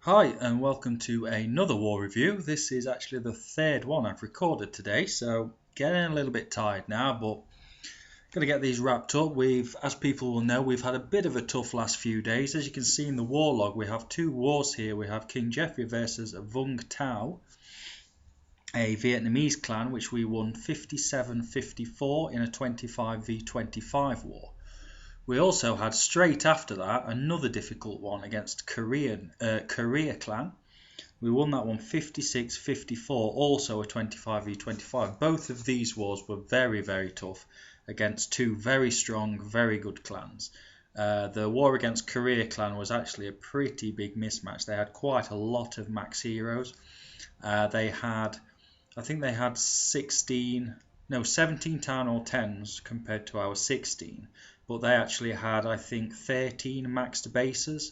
Hi and welcome to another war review. This is actually the third one I've recorded today, so getting a little bit tired now, but going to get these wrapped up. As people will know, we've had a bit of a tough last few days. As you can see in the war log, we have two wars here. We have King Geoffrey versus VungTau, a Vietnamese clan, which we won 57-54 in a 25v25 war. We also had straight after that another difficult one against Korea clan. We won that one 56-54, also a 25v25. Both of these wars were very, very tough against two very strong, very good clans. The war against Korea clan was actually a pretty big mismatch. They had quite a lot of max heroes. I think they had 17 Town Hall 10s compared to our 16. But they actually had, I think, 13 maxed bases.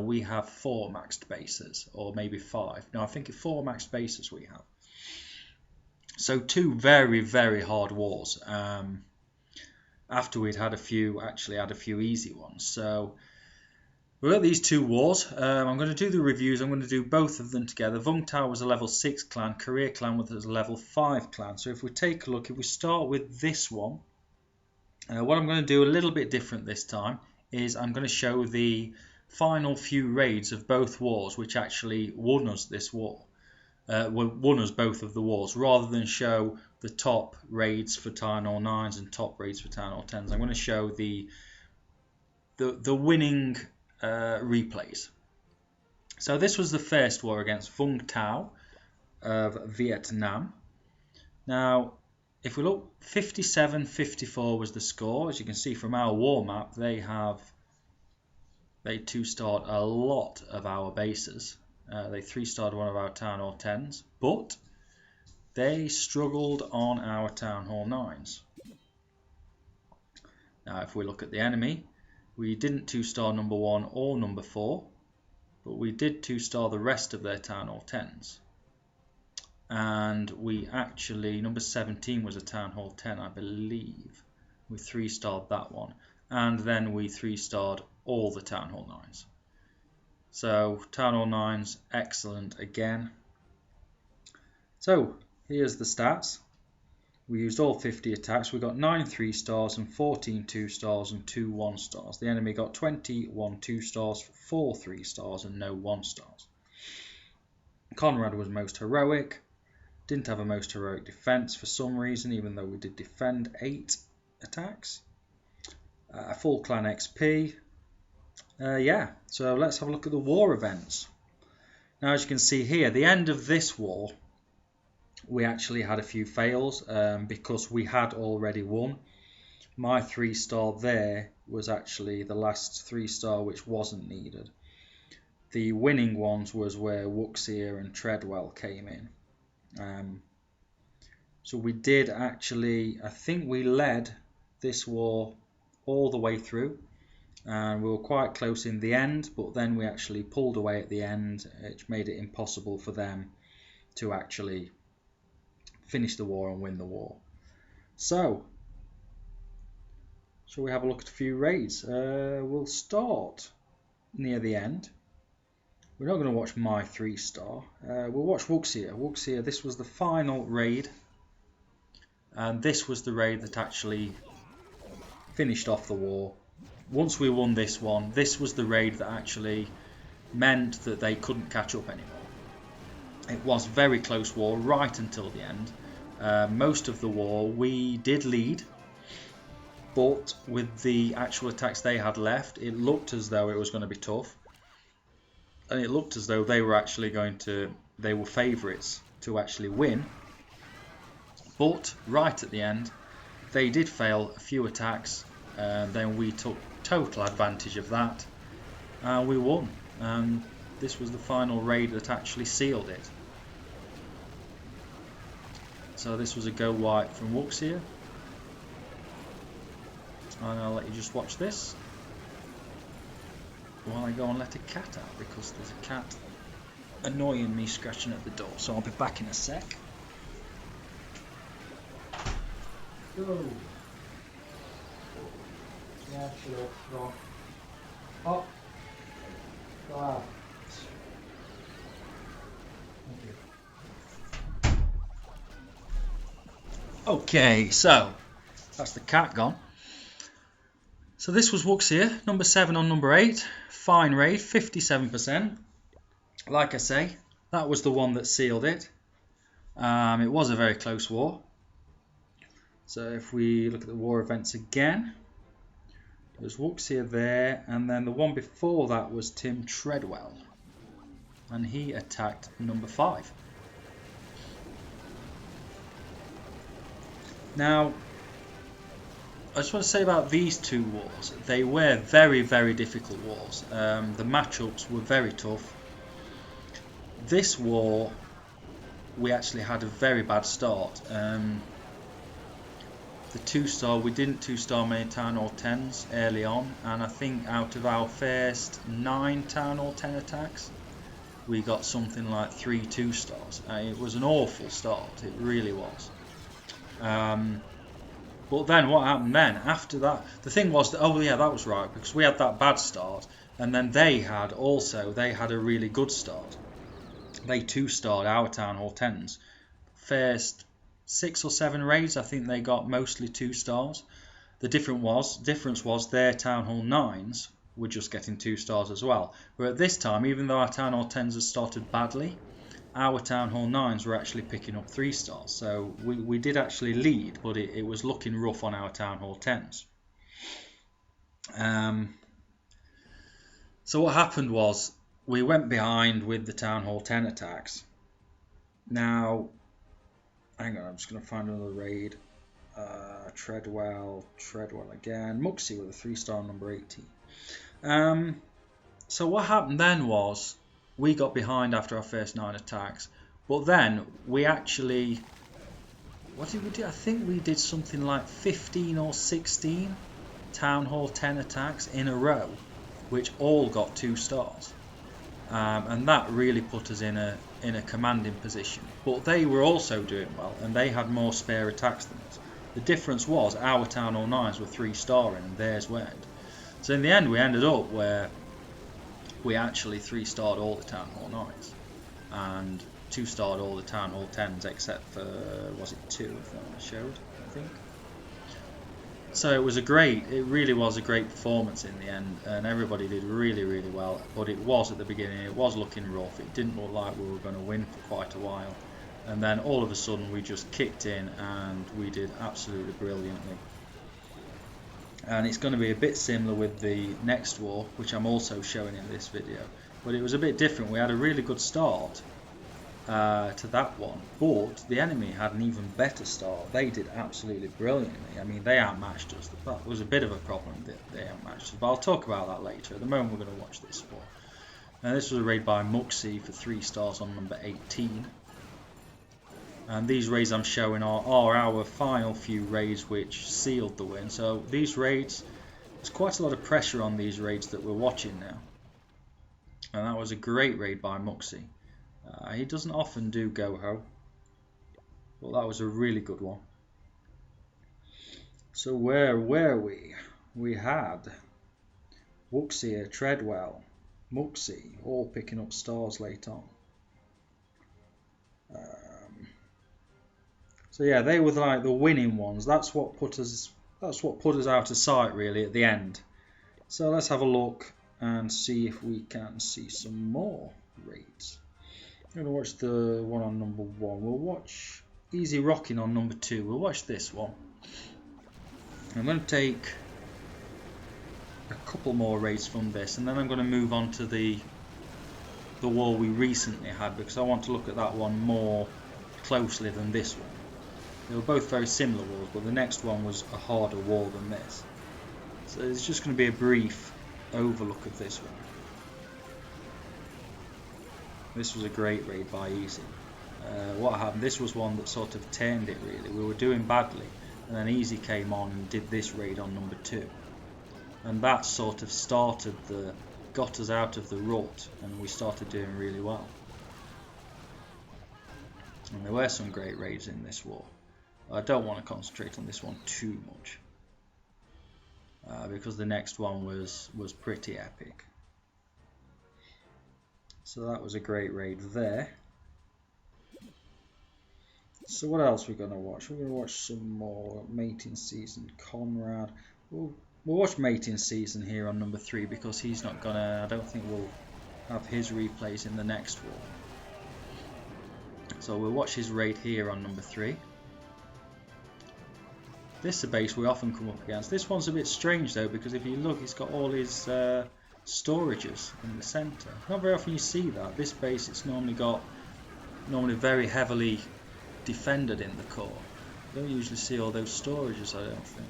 We have 4 maxed bases, or maybe 5. No, I think it's 4 maxed bases we have. So two very, very hard wars. After we'd had a few easy ones. So we've got these two wars. I'm going to do the reviews. I'm going to do both of them together. VungTau was a level 6 clan. Korea clan was a level 5 clan. So if we take a look, if we start with this one, what I'm going to do a little bit different this time is I'm going to show the final few raids of both wars, which actually won us this war, won us both of the wars, rather than show the top raids for Town Hall 9s and top raids for Town Hall 10s. I'm going to show the winning replays. So this was the first war against VungTau of Vietnam. Now, if we look, 57-54 was the score. As you can see from our war map, they two-starred a lot of our bases. They three-starred one of our Town Hall 10s, but they struggled on our Town Hall 9s. Now, if we look at the enemy, we didn't two-star number 1 or number 4, but we did two-star the rest of their Town Hall 10s. And we actually, number 17 was a Town Hall 10, I believe. We 3-starred that one. And then we 3-starred all the Town Hall 9s. So, Town Hall 9s, excellent again. So, here's the stats. We used all 50 attacks. We got 9 3-stars and 14 2-stars and 2 1-stars. The enemy got 21 2-stars, 4 3-stars and no 1-stars. Conrad was most heroic. Didn't have a most heroic defense for some reason, even though we did defend 8 attacks. Full clan XP. So let's have a look at the war events. Now, as you can see here, the end of this war, we actually had a few fails because we had already won. My 3-star there was actually the last 3-star which wasn't needed. The winning ones was where Wuxia and Treadwell came in. So we did actually, I think we led this war all the way through, and we were quite close in the end, but then we actually pulled away at the end, which made it impossible for them to actually finish the war and win the war. So, shall we have a look at a few raids? We'll start near the end. We're not going to watch my 3-star. We'll watch Wuxia. Wuxia, this was the final raid. And this was the raid that actually finished off the war. Once we won this one, this was the raid that actually meant that they couldn't catch up anymore. It was a very close war right until the end. Most of the war we did lead. But with the actual attacks they had left, it looked as though it was going to be tough. And it looked as though they were favourites to actually win. But right at the end, they did fail a few attacks. Then we took total advantage of that. And we won. And this was the final raid that actually sealed it. So this was a go white from Wuxia. And I'll let you just watch this while I go and let a cat out, because there's a cat annoying me scratching at the door. So I'll be back in a sec. Go. Yeah, sure. Go. Up. Go out. Okay, so that's the cat gone. So this was Wuxia, number 7 on number 8. Fine raid, 57%. Like I say, that was the one that sealed it. It was a very close war. So if we look at the war events again, there's Wuxia there, and then the one before that was Tim Treadwell. And he attacked number 5. Now, I just want to say about these two wars, they were very, very difficult wars. The matchups were very tough. This war, we actually had a very bad start. The 2-star, we didn't 2-star many Town Hall 10s early on, and I think out of our first 9 Town Hall 10 attacks, we got something like 3 2-stars. It was an awful start, it really was. But then what happened then after that, the thing was that, oh yeah, that was right, because we had that bad start, and then they had a really good start. They 2-starred our Town Hall 10s. First 6 or 7 raids, I think they got mostly 2 stars. The difference was their Town Hall 9s were just getting 2 stars as well. Where at this time, even though our Town Hall 10s had started badly, our Town Hall 9s were actually picking up 3 stars. So we did actually lead, but it was looking rough on our Town Hall 10s. So what happened was, we went behind with the Town Hall 10 attacks. Now, hang on, I'm just going to find another raid. Treadwell again. Muxie with a 3-star number 18. So what happened then was, we got behind after our first 9 attacks, but then we actually, what did we do? I think we did something like 15 or 16 Town Hall 10 attacks in a row, which all got 2 stars, and that really put us in a commanding position. But they were also doing well, and they had more spare attacks than us. The difference was our Town Hall 9s were 3-starring and theirs weren't. So in the end, we ended up where we actually 3-starred all the Town Hall 9s and 2-starred all the Town Hall 10s except for, was it 2 if that showed, I think. So it really was a great performance in the end, and everybody did really, really well. But it was at the beginning, it was looking rough. It didn't look like we were going to win for quite a while. And then all of a sudden we just kicked in and we did absolutely brilliantly. And it's going to be a bit similar with the next war, which I'm also showing in this video. But it was a bit different. We had a really good start to that one, but the enemy had an even better start. They did absolutely brilliantly. I mean, they outmatched us. That was a bit of a problem that they outmatched us, but I'll talk about that later. At the moment, we're going to watch this war. Now, this was a raid by Muxie for 3 stars on number 18. And these raids I'm showing are our final few raids which sealed the win. So these raids, there's quite a lot of pressure on these raids that we're watching now. And that was a great raid by Muxie. He doesn't often do Go-Ho, but that was a really good one. So where were we? We had Wuxia, Treadwell, Muxie, all picking up stars late on. So yeah, they were like the winning ones. That's what put us out of sight really at the end. So let's have a look and see if we can see some more raids. I'm going to watch the one on number 1. We'll watch Easy Rocking on number 2. We'll watch this one. I'm going to take a couple more raids from this, and then I'm going to move on to the war we recently had, because I want to look at that one more closely than this one. They were both very similar wars, but the next one was a harder war than this. So it's just going to be a brief overlook of this one. This was a great raid by Easy. What happened, this was one that sort of turned it really. We were doing badly, and then Easy came on and did this raid on number 2. And that sort of got us out of the rut, and we started doing really well. And there were some great raids in this war. I don't want to concentrate on this one too much, because the next one was pretty epic. So that was a great raid there. So what else we're going to watch? We're going to watch some more Mating Season. Conrad. We'll watch Mating Season here on number 3 because he's not going to... I don't think we'll have his replays in the next war. So we'll watch his raid here on number 3. This is a base we often come up against. This one's a bit strange though, because if you look, he's got all his storages in the centre. Not very often you see that. This base, it's normally very heavily defended in the core. You don't usually see all those storages, I don't think.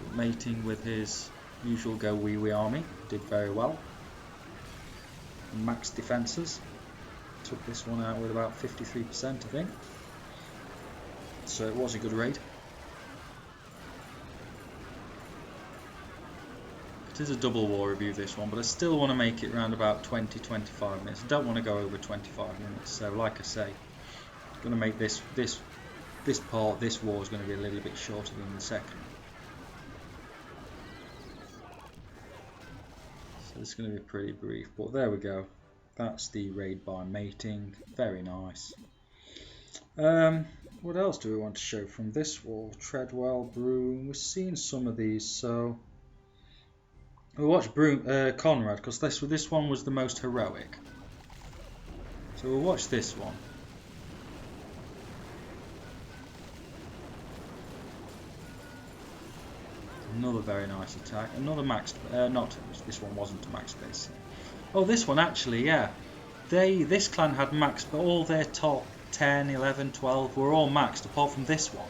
But mating with his usual go wee wee army did very well. Max defences. Took this one out with about 53%, I think. So it was a good raid. It is a double war review, this one, but I still want to make it around about 20-25 minutes. I don't want to go over 25 minutes. So like I say, I'm going to make this war is going to be a little bit shorter than the second. So this is going to be pretty brief, but there we go. That's the raid by mating. Very nice. What else do we want to show from this war? Treadwell, Broom. We've seen some of these, so we'll watch Conrad because this one was the most heroic. So we'll watch this one. Another very nice attack. Another max. This one wasn't a max base. Oh, this one actually, yeah. This clan had max, but all their top 10, 11, 12 were all maxed apart from this one.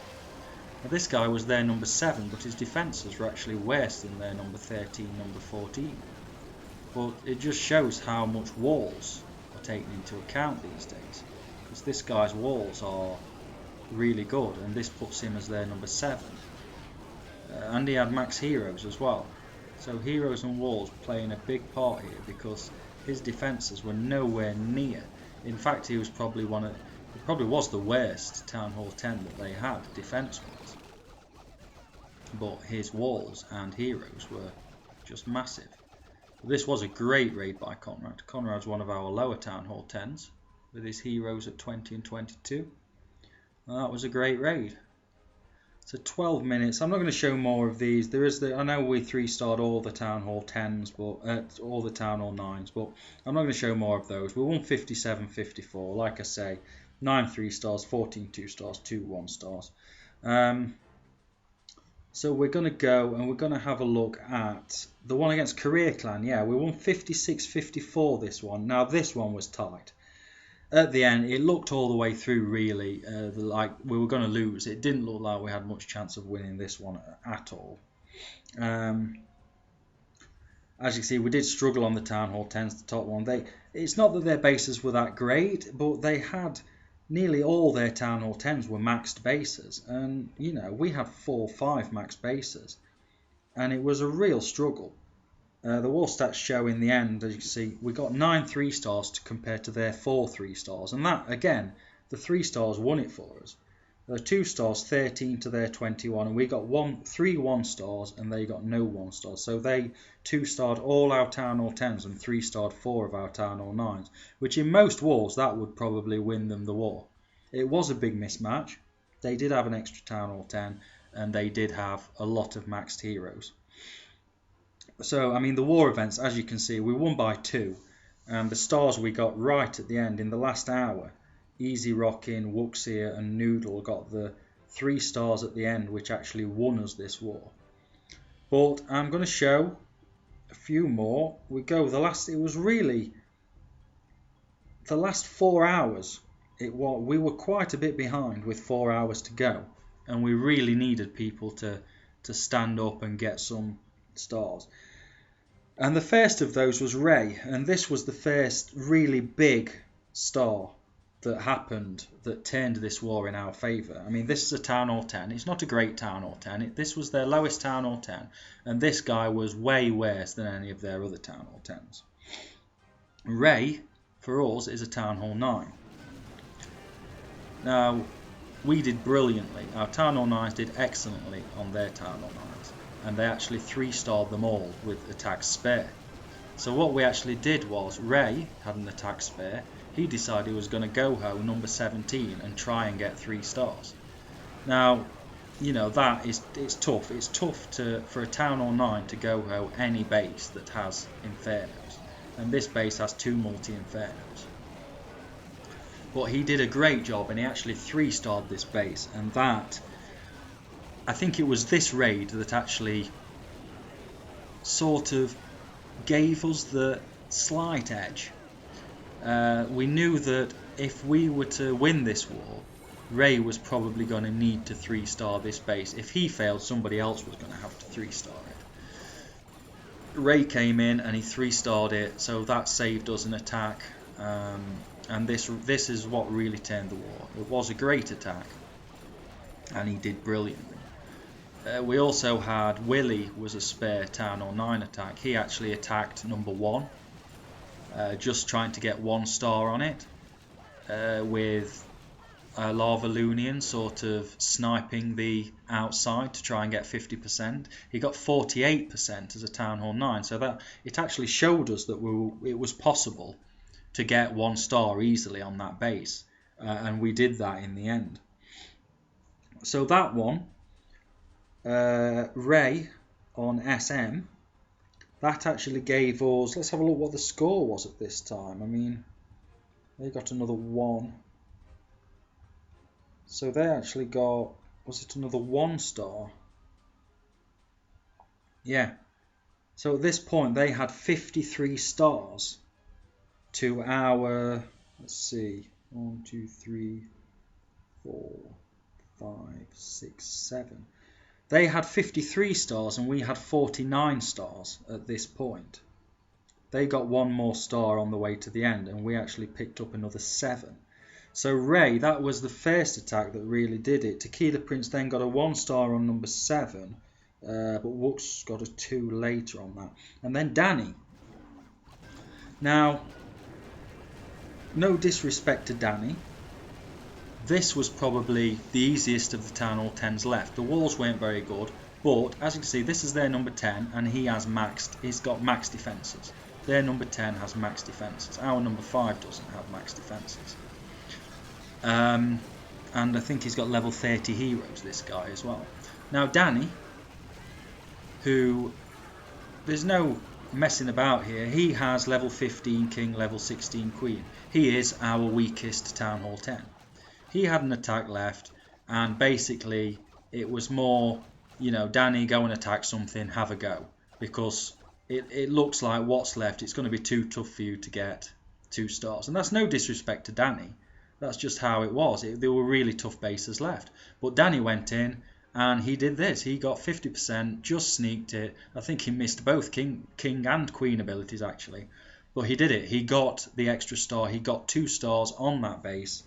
Now, this guy was their number 7, but his defences were actually worse than their number 13, number 14. But it just shows how much walls are taken into account these days. Because this guy's walls are really good, and this puts him as their number 7. And he had max heroes as well. So heroes and walls playing a big part here because his defences were nowhere near. In fact, he was probably was the worst Town Hall 10 that they had defence-wise. But his walls and heroes were just massive. But this was a great raid by Conrad. Conrad's one of our lower Town Hall 10s with his heroes at 20 and 22. And that was a great raid. So 12 minutes. I'm not going to show more of these. I know we 3-starred all the Town Hall 10s, but all the Town Hall 9s, but I'm not going to show more of those. We won 57-54. Like I say, 9 3-stars, 14 2-stars, 2 1-stars. So we're going to go and we're going to have a look at the one against Career Clan. Yeah, we won 56-54 this one. Now this one was tight. At the end, it looked all the way through really like we were going to lose. It didn't look like we had much chance of winning this one at all. As you can see, we did struggle on the Town Hall 10s, the top one. It's not that their bases were that great, but they had nearly all their Town Hall 10s were maxed bases. And, you know, we had 4 or 5 maxed bases. And it was a real struggle. The war stats show in the end, as you can see, we got 9 3-stars to compare to their 4 3-stars. And that, again, the 3-stars won it for us. The 2-stars, 13 to their 21. And we got 3 1-stars and they got no 1-stars. So they 2-starred all our Town Hall 10s and 3-starred 4 of our Town Hall 9s. Which in most wars, that would probably win them the war. It was a big mismatch. They did have an extra Town Hall 10 and they did have a lot of maxed heroes. So, I mean, the war events, as you can see, we won by 2. And the stars we got right at the end in the last hour. Easy Rockin', Wuxia and Noodle got the 3 stars at the end, which actually won us this war. But I'm going to show a few more. It was really the last 4 hours. We were quite a bit behind with 4 hours to go. And we really needed people to stand up and get some stars. And the first of those was Ray, and this was the first really big star that happened that turned this war in our favour. I mean, this is a Town Hall 10. It's not a great Town Hall 10. This was their lowest Town Hall 10, and this guy was way worse than any of their other Town Hall 10s. Ray, for us, is a Town Hall 9. Now, we did brilliantly. Our Town Hall 9s did excellently on their Town Hall 9s. And they actually 3-starred them all with attack spare. So what we actually did was, Ray had an attack spare, he decided he was going to go-ho number 17 and try and get 3 stars. Now, you know, it's tough. It's tough for a Town Hall 9 to go-ho any base that has Infernos. And this base has 2 multi-Infernos. But he did a great job, and he actually 3-starred this base. And that, I think it was this raid that actually sort of gave us the slight edge. We knew that if we were to win this war, Ray was probably going to need to 3-star this base. If he failed, somebody else was going to have to 3-star it. Ray came in and he 3-starred it, so that saved us an attack. And this is what really turned the war. It was a great attack, and he did brilliantly. We also had Willie was a spare Town Hall 9 attack. He actually attacked number 1, just trying to get 1 star on it, with Lava Loonian sort of sniping the outside to try and get 50%. He got 48% as a Town Hall 9, so that it actually showed us that it was possible to get 1 star easily on that base, and we did that in the end. So that one, Ray on SM, that actually gave us, let's have a look what the score was at this time. I mean, they got another 1. So they actually got, was it another 1 star? Yeah. So at this point they had 53 stars to our, let's see, 1, 2, 3, 4, 5, 6, 7. They had 53 stars and we had 49 stars at this point. They got 1 more star on the way to the end, and we actually picked up another 7. So Ray, that was the first attack that really did it. Tequila Prince then got a 1 star on number 7, but Wook's got a 2 later on that. And then Danny. Now, no disrespect to Danny, this was probably the easiest of the Town Hall 10s left. The walls weren't very good, but as you can see, this is their number 10, and he's got max defences. Their number 10 has max defences. Our number 5 doesn't have max defences. And I think he's got level 30 heroes, this guy as well. Now Danny, who, there's no messing about here, he has level 15 king, level 16 queen. He is our weakest Town Hall 10. He had an attack left, and basically it was more, you know, Danny, go and attack something, have a go, because it looks like what's left, it's going to be too tough for you to get 2 stars. And that's no disrespect to Danny, that's just how it was. There were really tough bases left, but Danny went in and he did this. He got 50%, just sneaked it. I think he missed both king and queen abilities actually, but he did it. He got the extra star. He got 2 stars on that base,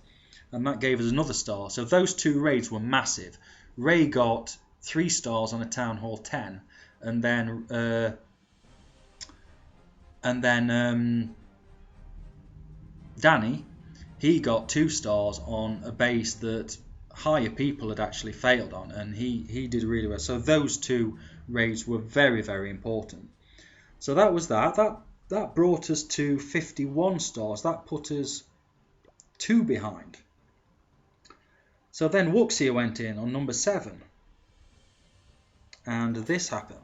and that gave us another star. So those 2 raids were massive. Ray got 3 stars on a Town Hall 10, and then Danny, he got 2 stars on a base that higher people had actually failed on, and he did really well. So those 2 raids were very, very important. So that was that brought us to 51 stars. That put us 2 behind. So then Wuxia went in on number 7, and this happened.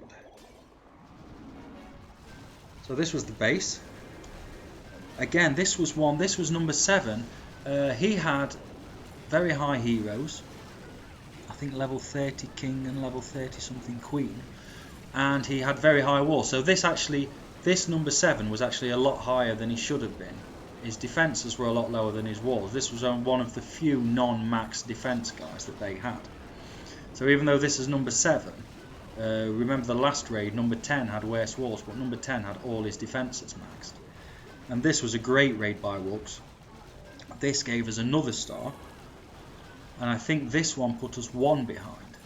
So this was the base. Again, this was number 7. He had very high heroes. I think level 30 king and level 30 something queen. And he had very high walls. So this number 7 was actually a lot higher than he should have been. His defences were a lot lower than his walls. This was one of the few non-max defence guys that they had. So even though this is number 7, remember the last raid, number 10 had worse walls, but number 10 had all his defences maxed. And this was a great raid by Wooks. This gave us another star, and I think this one put us 1 behind.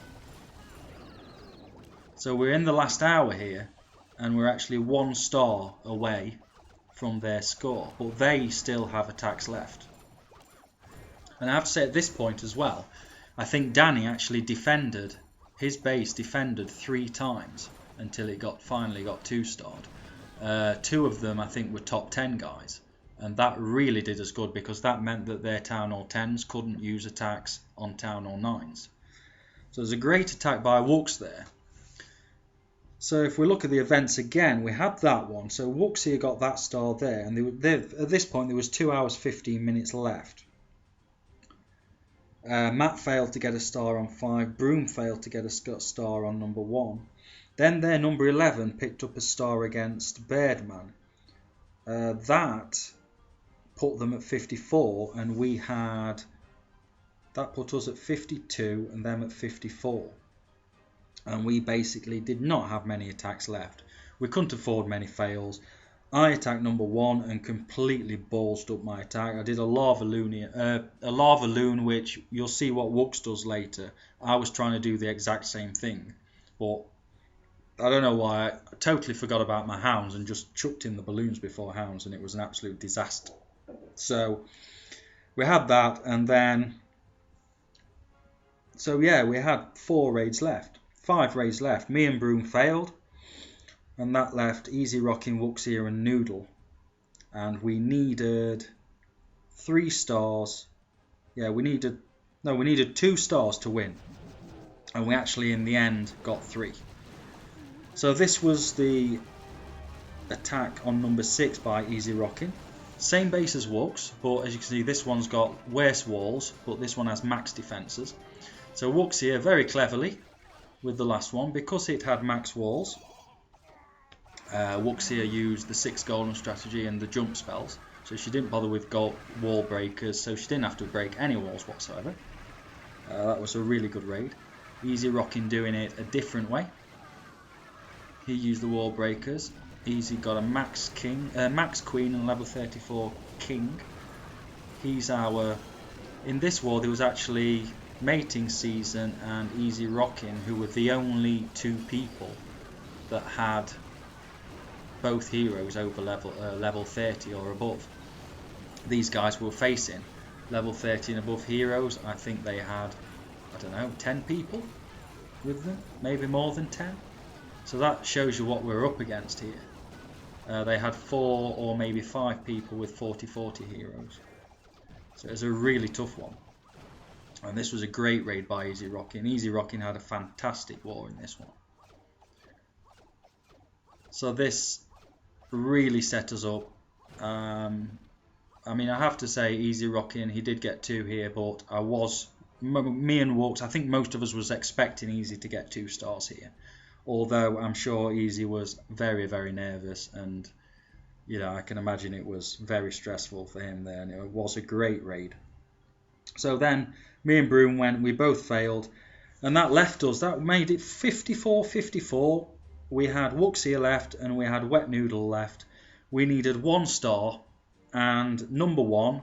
So we're in the last hour here, and we're actually 1 star away from their score, but they still have attacks left. And I have to say at this point as well, I think Danny actually defended, his base defended 3 times until it finally got 2 starred. 2 of them I think were top 10 guys, and that really did us good because that meant that their Town Hall 10s couldn't use attacks on Town Hall 9s. So there's a great attack by Wux there. So if we look at the events again, we had that one. So Wuxia got that star there, and at this point there was 2 hours 15 minutes left. Matt failed to get a star on 5. Broom failed to get a star on number 1. Then their number 11 picked up a star against Beardman. That put them at 54, and that put us at 52 and them at 54. And we basically did not have many attacks left. We couldn't afford many fails. I attacked number 1 and completely ballsed up my attack. I did a lava loon, which you'll see what Wux does later. I was trying to do the exact same thing, but I don't know why. I totally forgot about my hounds and just chucked in the balloons before hounds, and it was an absolute disaster. So we had that, and then we had 4 raids left. 5 raids left. Me and Broom failed, and that left Easy Rocking, Wuxia and Noodle, and we needed 3 stars. We needed 2 stars to win, and we actually in the end got 3. So this was the attack on number 6 by Easy Rocking. Same base as Wux, but as you can see this one's got worse walls, but this one has max defences. So Wuxia very cleverly with the last one, because it had max walls, Wuxia used the 6 golden strategy and the jump spells, so she didn't bother with wall breakers, so she didn't have to break any walls whatsoever. That was a really good raid. Easy Rocking doing it a different way. He used the wall breakers. Easy got a max queen and level 34 king. He's in this war there was actually Mating Season and Easy Rocking, who were the only 2 people that had both heroes over level 30 or above. These guys were facing level 30 and above heroes. I think they had, I don't know, 10 people with them, maybe more than 10. So that shows you what we're up against here. They had 4 or maybe 5 people with 40-40 heroes. So it was a really tough one. And this was a great raid by Easy Rocking. Easy Rocking had a fantastic war in this one. So this really set us up. I mean, I have to say, Easy Rocking, he did get 2 here, but me and Wux, I think most of us was expecting Easy to get 2 stars here. Although I'm sure Easy was very, very nervous, and I can imagine it was very stressful for him there, and it was a great raid. So then me and Broom went, we both failed, and that made it 54-54. We had Wuxia left and we had Wet Noodle left. We needed 1 star, and number 1,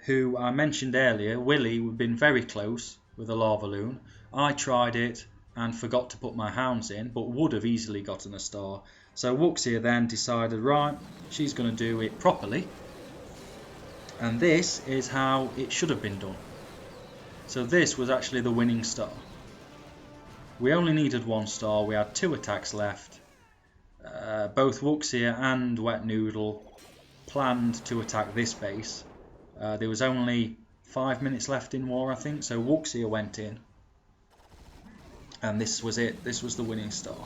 who I mentioned earlier, Willie, we've been very close with a lava loon. I tried it and forgot to put my hounds in, but would have easily gotten a star. So Wuxia then decided, right, she's going to do it properly, and this is how it should have been done. So this was actually the winning star. We only needed 1 star. We had 2 attacks left. Both Wuxia and Wet Noodle planned to attack this base. There was only 5 minutes left in war, I think, so Wuxia went in. And this was it. This was the winning star.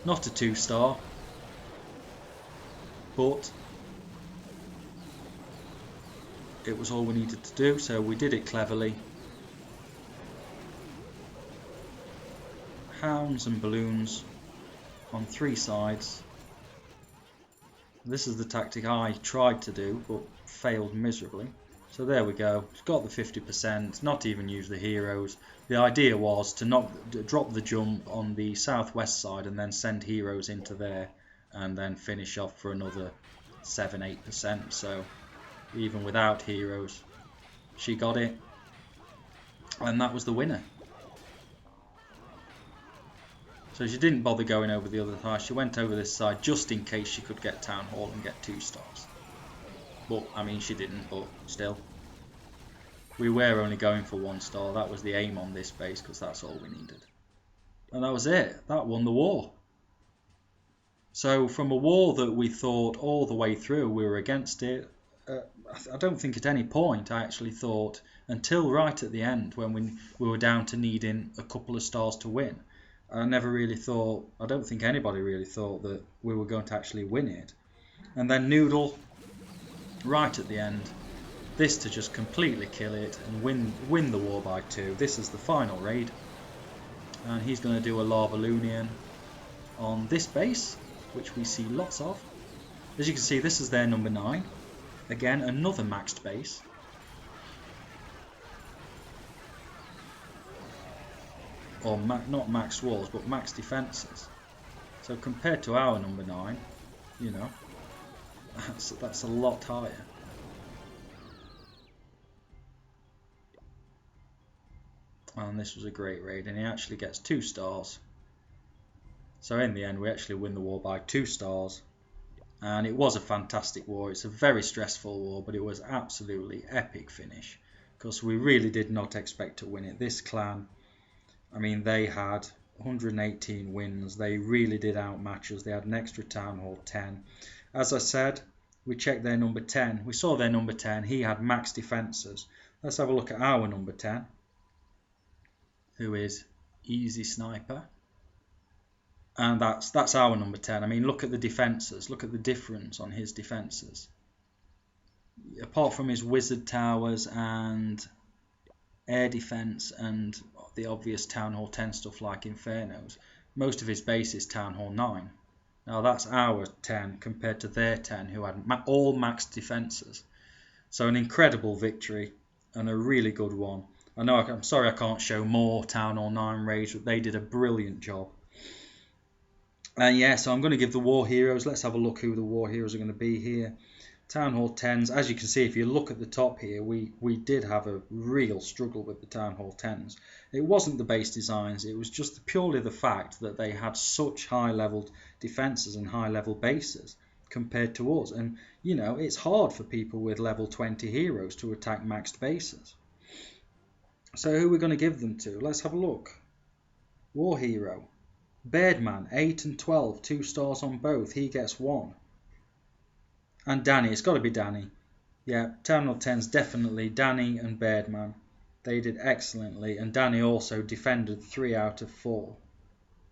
Not a 2-star, but it was all we needed to do, so we did it cleverly. Hounds and balloons on 3 sides. This is the tactic I tried to do, but failed miserably. So there we go. It's got the 50%, not even use the heroes. The idea was to drop the jump on the southwest side and then send heroes into there, and then finish off for another 7-8%. So even without heroes, she got it, and that was the winner. So she didn't bother going over the other side. She went over this side just in case she could get Town Hall and get 2 stars. But, I mean, she didn't, but still. We were only going for 1 star. That was the aim on this base, because that's all we needed. And that was it. That won the war. So from a war that we thought all the way through we were against it, I don't think at any point I actually thought, until right at the end when we were down to needing a couple of stars to win, I never really thought, I don't think anybody really thought that we were going to actually win it. And then Noodle, right at the end, this to just completely kill it and win the war by 2. This is the final raid. And he's going to do a Lava-Lunian on this base, which we see lots of. As you can see, this is their number 9. Again, another maxed base. Or not maxed walls, but maxed defences. So compared to our number 9, you know, that's a lot higher. And this was a great raid, and he actually gets 2 stars. So in the end, we actually win the war by 2 stars. And it was a fantastic war. It's a very stressful war, but it was absolutely epic finish. Because we really did not expect to win it. This clan, I mean, they had 118 wins. They really did outmatch us. They had an extra Town Hall 10. As I said, we checked their number 10. We saw their number 10. He had max defences. Let's have a look at our number 10. Who is Easy Sniper. And that's our number 10. I mean, look at the defences. Look at the difference on his defences. Apart from his wizard towers and air defence and the obvious Town Hall 10 stuff like Infernos, most of his base is Town Hall 9. Now that's our 10 compared to their 10 who had all maxed defences. So an incredible victory and a really good one. I know I'm sorry I can't show more Town Hall 9 raids, but they did a brilliant job. And yeah, so I'm going to give the War Heroes. Let's have a look who the War Heroes are going to be here. Town Hall 10s. As you can see, if you look at the top here, we did have a real struggle with the Town Hall 10s. It wasn't the base designs. It was just purely the fact that they had such high-leveled defences and high-level bases compared to us. And, you know, it's hard for people with level 20 heroes to attack maxed bases. So who are we going to give them to? Let's have a look. War Hero. Beardman, 8 and 12, 2 stars on both. He gets 1. And Danny, it's got to be Danny. Yeah, Town Hall 10's definitely Danny and Beardman. They did excellently. And Danny also defended 3 out of 4.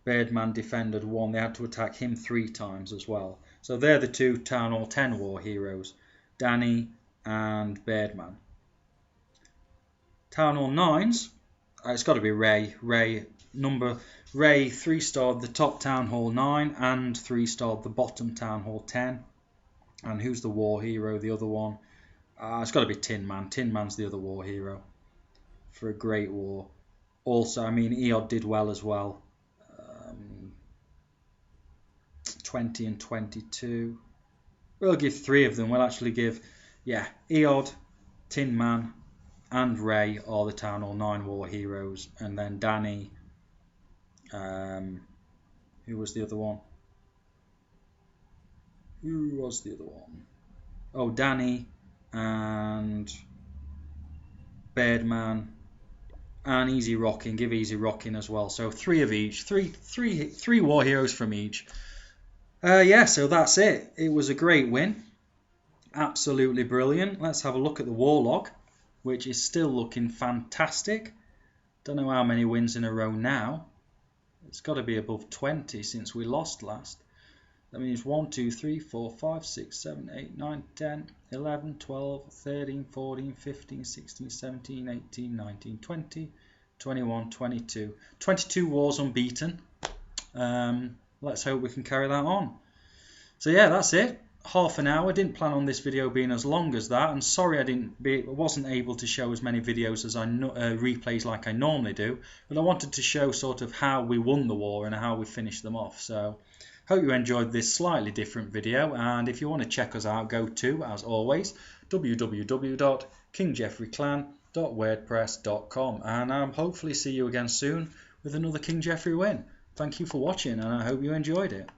Beardman defended 1. They had to attack him 3 times as well. So they're the 2 Town Hall 10 War Heroes. Danny and Beardman. Town Hall 9s, it's got to be Ray. Ray 3-starred the top Town Hall 9 and 3-starred the bottom Town Hall 10. And who's the War Hero, the other one? It's got to be Tin Man. Tin Man's the other War Hero for a great war. Also, I mean, Eod did well as well. 20 and 22. We'll give 3 of them. We'll actually give, yeah, Eod, Tin Man, and Ray are the Town Hall 9 War Heroes. And then Danny, who was the other one? Who was the other one? Oh, Danny and Beardman and Easy Rocking. Give Easy Rocking as well. So 3 of each. Three War Heroes from each. Yeah, so that's it. It was a great win. Absolutely brilliant. Let's have a look at the war log, which is still looking fantastic. Don't know how many wins in a row now. It's got to be above 20 since we lost last. That means 1, 2, 3, 4, 5, 6, 7, 8, 9, 10, 11, 12, 13, 14, 15, 16, 17, 18, 19, 20, 21, 22. 22 wars unbeaten. Let's hope we can carry that on. So yeah, that's it. Half an hour. Didn't plan on this video being as long as that, and sorry I wasn't able to show as many videos as replays like I normally do, but I wanted to show sort of how we won the war and how we finished them off. So hope you enjoyed this slightly different video, and if you want to check us out, go to, as always, www.kingjeffreyclan.wordpress.com, and hopefully see you again soon with another King Jeffrey win. Thank you for watching, and I hope you enjoyed it.